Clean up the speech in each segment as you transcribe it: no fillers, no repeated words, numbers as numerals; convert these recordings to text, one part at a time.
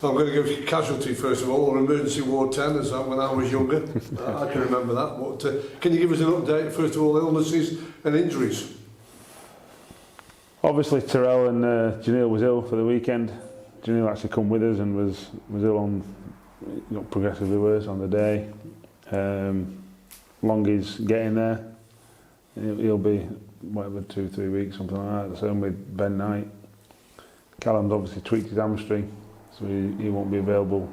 I'm going to give casualty first of all, or emergency ward 10, as that when I was younger. I can remember that. But can you give us an update, first of all, illnesses and injuries? Obviously, Terrell and Janelle was ill for the weekend. Janelle actually come with us and was ill on, progressively worse on the day. Longy's getting there. He'll be whatever 2-3 weeks, something like that. The same with Ben Knight. Callum's obviously tweaked his hamstring, so he won't be available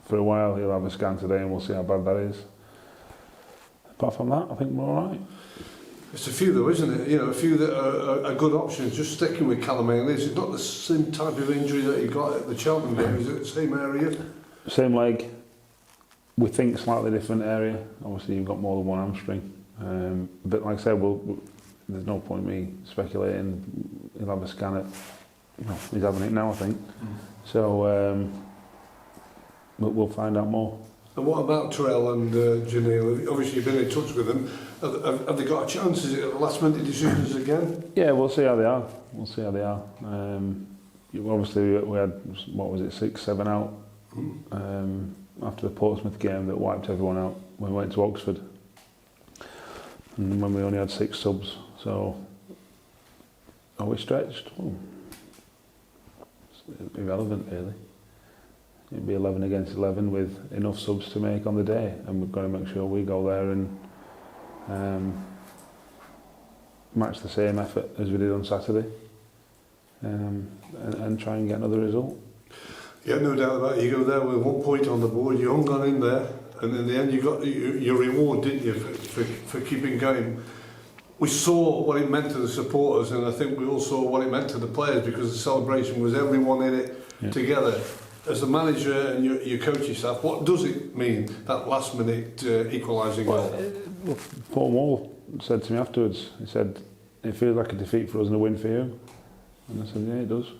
for a while. He'll have a scan today and we'll see how bad that is. Apart from that, I think we're all right. It's a few though, isn't it? A few that are good options. Just sticking with Callum Ainley, is it not the same type of injury that he got at the Cheltenham game? Is it the same area? Same leg. We think slightly different area. Obviously, you've got more than one hamstring. But like I said, there's no point me speculating. He'll have a scan at. He's having it now, I think. So, but we'll find out more. And what about Terrell and Janelle? Obviously, you've been in touch with them. Have they got a chance? Is it last-minute decisions again? Yeah, we'll see how they are. Obviously, we had, 6-7 out after the Portsmouth game that wiped everyone out when we went to Oxford. And when we only had 6 subs. So, are we stretched? It's irrelevant, really. It'd be 11 against 11 with enough subs to make on the day, and we've got to make sure we go there and match the same effort as we did on Saturday, and try and get another result. Yeah, no doubt about it. You go there with 1 point on the board, you hung on in there, and in the end you got your reward, didn't you, for keeping going. We saw what it meant to the supporters, and I think we all saw what it meant to the players, because the celebration was everyone in it together. As the manager and your coaching staff, what does it mean, that last-minute equalising goal? Paul Moore said to me afterwards, he said, it feels like a defeat for us and a win for you. And I said, yeah, it does.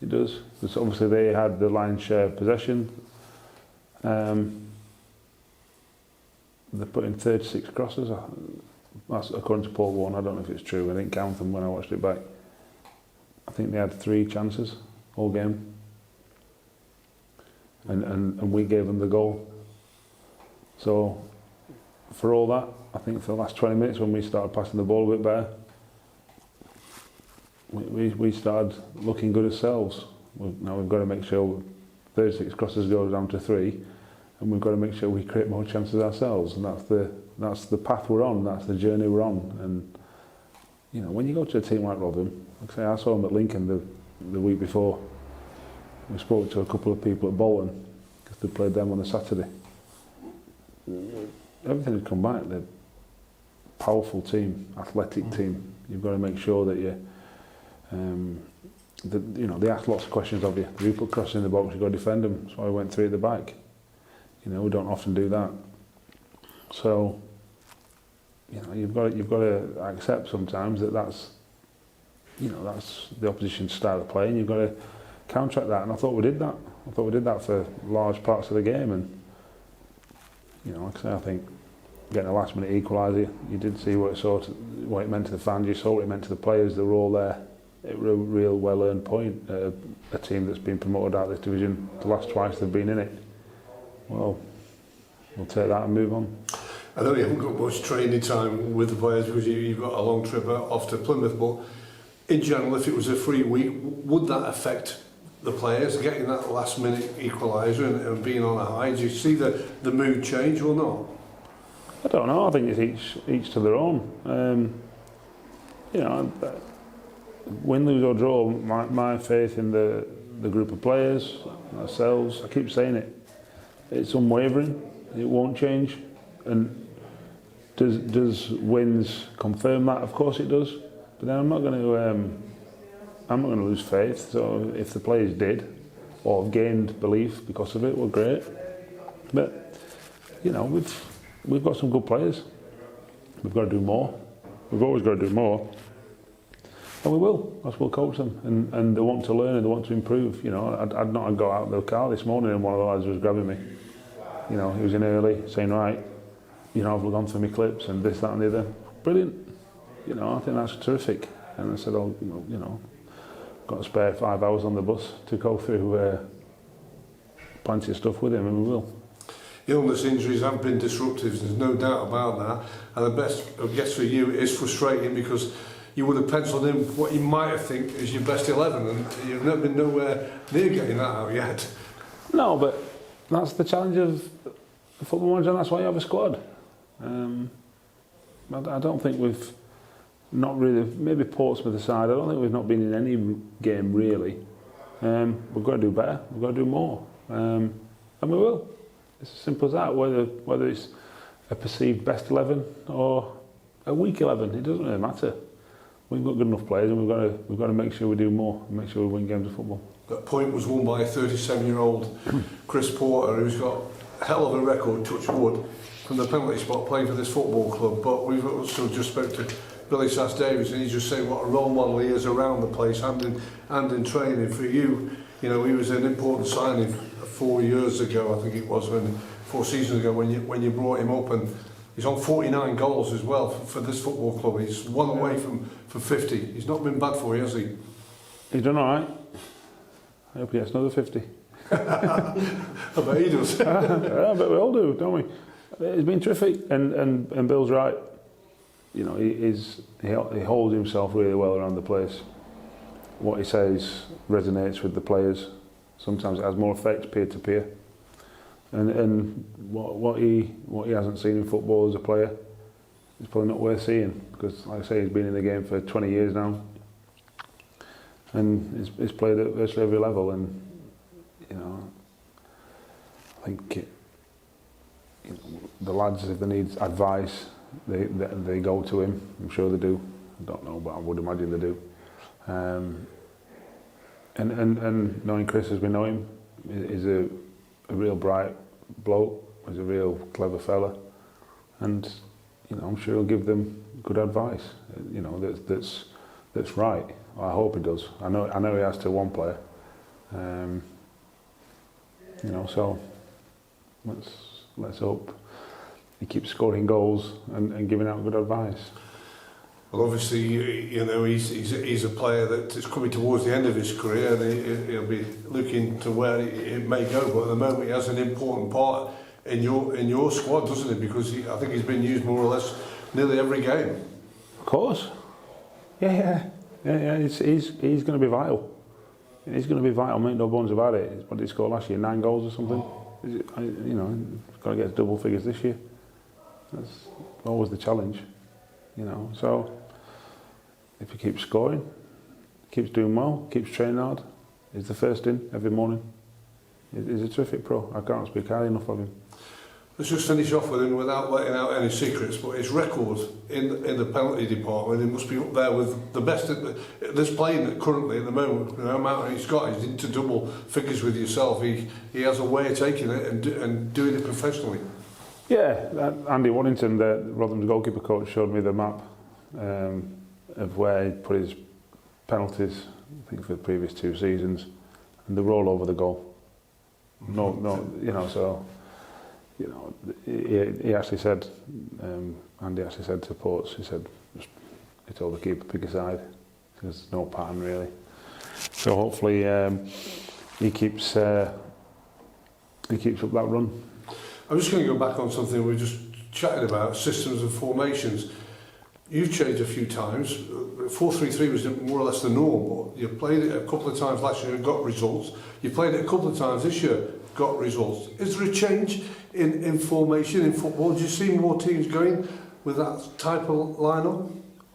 It does. Because obviously they had the lion's share of possession. They put in 36 crosses. That's according to Paul Warren. I don't know if it's true. I didn't count them when I watched it back. I think they had 3 chances all game. And we gave them the goal. So for all that, I think for the last 20 minutes when we started passing the ball a bit better, we started looking good ourselves. Now we've got to make sure 36 crosses goes down to 3, and we've got to make sure we create more chances ourselves. And that's the path we're on. That's the journey we're on. And when you go to a team like Rotherham, like I say, I saw them at Lincoln the week before. We spoke to a couple of people at Bolton because they played them on the Saturday. Everything had come back. They're a powerful team, athletic team. You've got to make sure that they ask lots of questions of you. If you put crosses in the box, you've got to defend them. That's why we went 3 at the back. We don't often do that. So, you've got to accept sometimes that's the opposition's style of play, and you've got to counteract that. And I thought we did that. I thought we did that for large parts of the game. And like I say, I think getting a last-minute equaliser, you did see what it meant to the fans. You saw what it meant to the players. They were all there. It was a real well-earned point. A team that's been promoted out of this division the last twice they've been in it. Well, we'll take that and move on. I know you haven't got much training time with the players because you've got a long trip off to Plymouth, but in general, if it was a free week, would that affect the players getting that last-minute equaliser and being on a high? Do you see the mood change or not? I don't know. I think it's each to their own. Win, lose or draw, my faith in the group of players, ourselves, I keep saying it, it's unwavering. It won't change. And does wins confirm that? Of course it does. But then I'm not going to lose faith. So if the players did, or have gained belief because of it, well, great. But we've got some good players. We've got to do more. We've always got to do more, and we will. Us will coach them, and they want to learn and they want to improve. I'd not go out of the car this morning and one of the lads was grabbing me. He was in early, saying, right, I've gone through my clips and this, that, and the other. Brilliant. I think that's terrific. And I said, got to spare 5 hours on the bus to go through plenty of stuff with him, and we will. Illness injuries have been disruptive, there's no doubt about that. And the best, I guess for you, it is frustrating because you would have penciled in what you might have think is your best 11, and you've never been nowhere near getting that out yet. No, but that's the challenge of the football manager, and that's why you have a squad. I don't think we've not really, maybe Portsmouth aside, I don't think we've not been in any game really. We've got to do better, we've got to do more, and we will. It's as simple as that, whether it's a perceived best 11 or a weak 11, it doesn't really matter. We've got good enough players, and we've got to make sure we do more, and make sure we win games of football. That point was won by a 37-year-old Chris Porter, who's got a hell of a record, touch wood, from the penalty spot playing for this football club. But we've also just spoke to Billy Sass-Davies, and he's just saying what a role model he is around the place and in training. For you, you know, he was an important signing 4 years ago, I think it was, 4 seasons ago, when you brought him up, and he's on 49 goals as well for this football club. He's one away from 50. He's not been bad for you, has he? He's done all right. I hope he gets another 50. I bet he does. I bet we all do, don't we? It's been terrific, and Bill's right. You know, he holds himself really well around the place. What he says resonates with the players. Sometimes it has more effect peer to peer. And what he hasn't seen in football as a player is probably not worth seeing, because, like I say, he's been in the game for 20 years now, and he's played at virtually every level. And you know, I think the lads, if they need advice, they go to him. I'm sure they do. I don't know, but I would imagine they do. And knowing Chris as we know him, is a real bright bloke. He's a real clever fella, and you know, I'm sure he'll give them good advice. You know, that's right. I hope he does. I know he has to one player. You know, so let's hope he keeps scoring goals and giving out good advice. Well, obviously, you know, he's a player that is coming towards the end of his career, and he'll be looking to where it may go. But at the moment, he has an important part in your squad, doesn't he? Because I think he's been used more or less nearly every game. Of course. Yeah. He's going to be vital. He's going to be vital. Make no bones about it. What did he score last year? 9 goals or something. You know, got to get double figures this year. That's always the challenge. You know, so if he keeps scoring, keeps doing well, keeps training hard, he's the first in every morning. He's a terrific pro. I can't speak highly enough of him. Let's just finish off with him without letting out any secrets, but his record in the penalty department, he must be up there with the best that's playing currently at the moment. The amount he's got, he's into double figures with yourself. He has a way of taking it and doing it professionally. Yeah, Andy Waddington, Rotherham's goalkeeper coach, showed me the map of where he put his penalties, I think for the previous 2 seasons, and they roll over the goal. No, you know, so, you know, he actually said, Andy actually said to Ports, he told the keeper pick a side, there's no pattern really. So hopefully he keeps up that run. I'm just going to go back on something we were just chatting about, systems and formations. You've changed a few times. 4-3-3 was more or less the norm, but you played it a couple of times last year and got results. You played it a couple of times this year, got results. Is there a change in formation in football? Do you see more teams going with that type of lineup?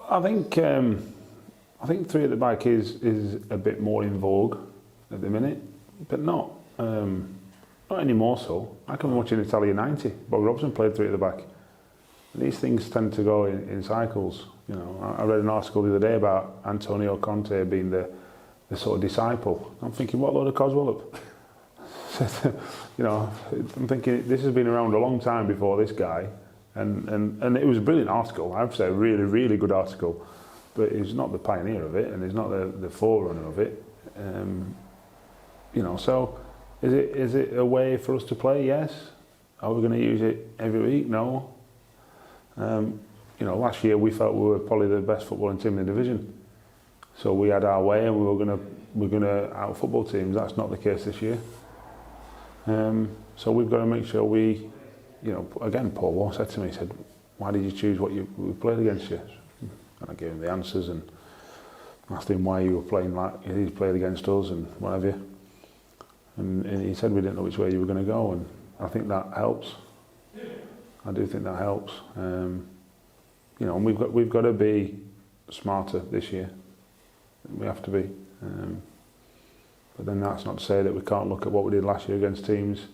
I think 3 at the back is a bit more in vogue at the minute, but not anymore so. I can watch in Italia 90. Bob Robson played 3 at the back. These things tend to go in cycles. You know, I read an article the other day about Antonio Conte being the sort of disciple. I'm thinking, what load of coswallop? You know, I'm thinking this has been around a long time before this guy, and it was a brilliant article. I have to say, a really, really good article. But he's not the pioneer of it, and he's not the forerunner of it. You know, so is it a way for us to play? Yes. Are we going to use it every week? No. You know, last year we felt we were probably the best footballing team in the division, so we had our way and we were going to out football teams. That's not the case this year. So we've got to make sure we, again, Paul Waugh said to me, he said, why did you choose what we played against you? And I gave him the answers and asked him why you were playing like he played against us and what have you. And he said we didn't know which way you were going to go, and I think that helps. I do think that helps. And we've got to be smarter this year. We have to be. But then that's not to say that we can't look at what we did last year against teams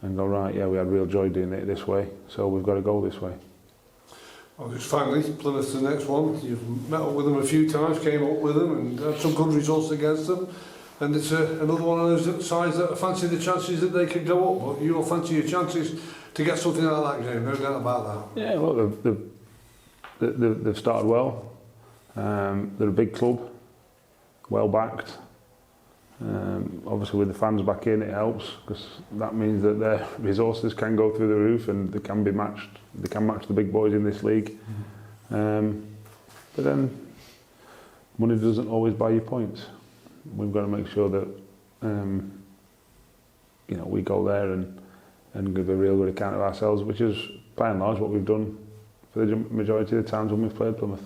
and go, right, yeah, we had real joy doing it this way, so we've got to go this way. Well, just finally, Plymouth's the next one. You've met up with them a few times, came up with them and had some good results against them. And it's another one of those sides that fancy the chances that they could go up, but you'll fancy your chances to get something out of that game, no doubt about that. Yeah, look, they've started well. They're a big club, well backed. Obviously with the fans back in it helps, because that means that their resources can go through the roof and they can be matched. They can match the big boys in this league. But then money doesn't always buy you points. We've got to make sure that we go there and give a real good account of ourselves, which is by and large what we've done for the majority of the times when we've played Plymouth.